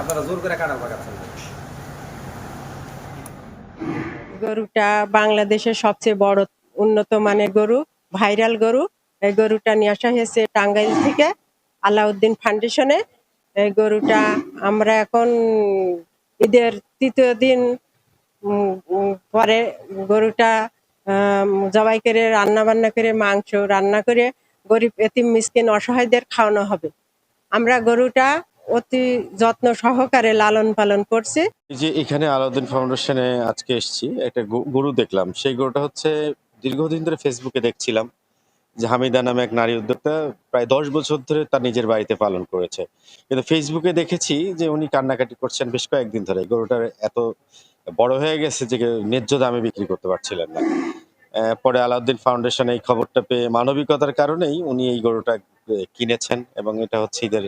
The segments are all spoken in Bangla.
আপনারা জোর করে কাটার পাকাচ্ছেন। গরুটা বাংলাদেশের সবচেয়ে বড় উন্নত মানের গরু, ভাইরাল গরু। এই গরুটা নিয়ে আসা হয়েছে টাঙ্গাইল থেকে আলাউদ্দিন ফাউন্ডেশনে। এই গরুটা আমরা এখন ঈদের তৃতীয় দিন পরে গরুটা জবাই করে রান্না বান্না করে মাংস রান্না করে গরিব এতিম মিসকিন অসহায়দের খাওয়ানো হবে। আমরা গরুটা অতি যত্ন সহকারে লালন পালন করছি। এই যে এখানে আলাউদ্দিন ফাউন্ডেশনে আজকে এসেছি, একটা গরু দেখলাম। সেই গরুটা হচ্ছে দীর্ঘদিন ধরে ফেসবুকে দেখছিলাম যে হামিদা নামে এক নারী উদ্যোক্তা প্রায় 10 বছর ধরে তার নিজের বাড়িতে পালন করেছে। কিন্তু ফেসবুকে দেখেছি যে উনি কান্নাকাটি করছেন বেশ কয়েকদিন ধরে। গরুটার এত বড় হয়ে গেছে যে ন্যায্য দামে বিক্রি করতে পারছিলেন না। পরে আলাউদ্দিন ফাউন্ডেশন এই খবরটা পেয়ে মানবিকতার কারণেই উনি এই গরুটা কিনেছেন, এবং এটা হচ্ছে ঈদের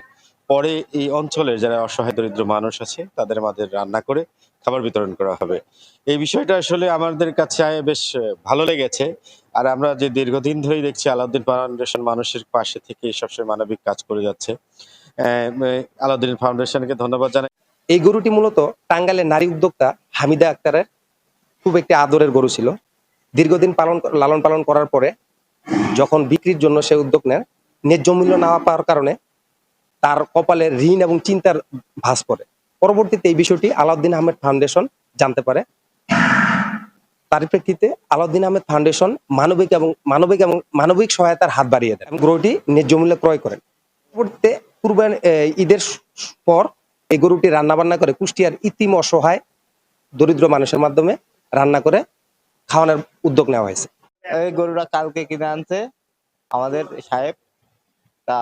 পরে এই অঞ্চলের যারা অসহায় দরিদ্র মানুষ আছে তাদের মাঝে রান্না করে খাবার বিতরণ করা হবে। এই বিষয়টা আসলে আমাদের কাছে বেশ ভালো লেগেছে। আর আমরা যে দীর্ঘদিন ধরেই দেখছি আলাউদ্দিন ফাউন্ডেশন মানুষের পাশে থেকে সবসময় মানবিক কাজ করে যাচ্ছে। আলাউদ্দিন ফাউন্ডেশনকে ধন্যবাদ জানাই। এই গরুটি মূলত টাঙ্গাইলের নারী উদ্যোক্তা হামিদা আক্তারের খুব একটি আদরের গরু ছিল। দীর্ঘদিন লালন পালন করার পরে যখন বিক্রির জন্য সে উদ্যোগ নেন, ন্যায্য মূল্য না পাওয়ার কারণে তার কপালে ঋণ এবং চিন্তার ভাঁজ পড়ে। পরবর্তীতে এই বিষয়টি আলাউদ্দিন আহমেদ ফাউন্ডেশন জানতে পারে। তার প্রেক্ষিতে আলাউদ্দিন আহমেদ ফাউন্ডেশন মানবিক সহায়তার হাত বাড়িয়ে দেয় এবং গরুটি ন্যায্য মূল্যে ক্রয় করেন। পরবর্তীতে ঈদের পর এই গরুটি রান্নাবান্না করে কুষ্টিয়ার ইতিম অসহায় দরিদ্র মানুষের মাধ্যমে রান্না করে খাওয়ানোর উদ্যোগ নেওয়া হয়েছে। এই গরুটা কালকে কিনে আনছে আমাদের সাহেব। তা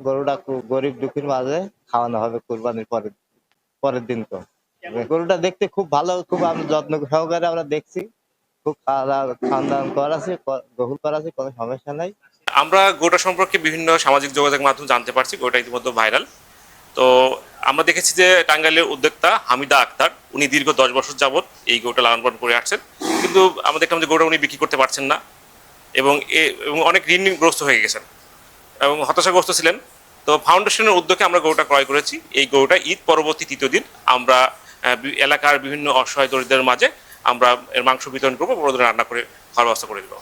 গরুটা খুব গরিব দুঃখীর মাঝে খাওয়ানো হবে কুরবানির পরের পরের দিন। তো গরুটা দেখতে খুব ভালো, খুব আমরা যত্ন সহকারে আমরা দেখছি। খুব খাওয়ান দাওয়ান করা আছে, গোসল করা আছে, কোনো সমস্যা নাই। আমরা গোটা সম্পর্কে বিভিন্ন সামাজিক যোগাযোগ মাধ্যম জানতে পারছি। গোটা ইতিমধ্যে ভাইরাল। তো আমরা দেখেছি যে টাঙ্গাইলের উদ্যোক্তা হামিদা আক্তার উনি দীর্ঘ 10 বছর যাবৎ এই গরুটা লালন পালন করে আসছেন, কিন্তু আমরা দেখলাম যে গরুটা উনি বিক্রি করতে পারছেন না এবং অনেক ঋণগ্রস্ত হয়ে গেছেন এবং হতাশাগ্রস্ত ছিলেন। তো ফাউন্ডেশনের উদ্যোগে আমরা গরুটা ক্রয় করেছি। এই গরুটা ঈদ পরবর্তী তৃতীয় দিন আমরা এলাকার বিভিন্ন অসহায় দরিদ্রের মাঝে আমরা এর মাংস বিতরণ করবো, বড়দের রান্না করে খাওয়ার ব্যবস্থা করে দেবো।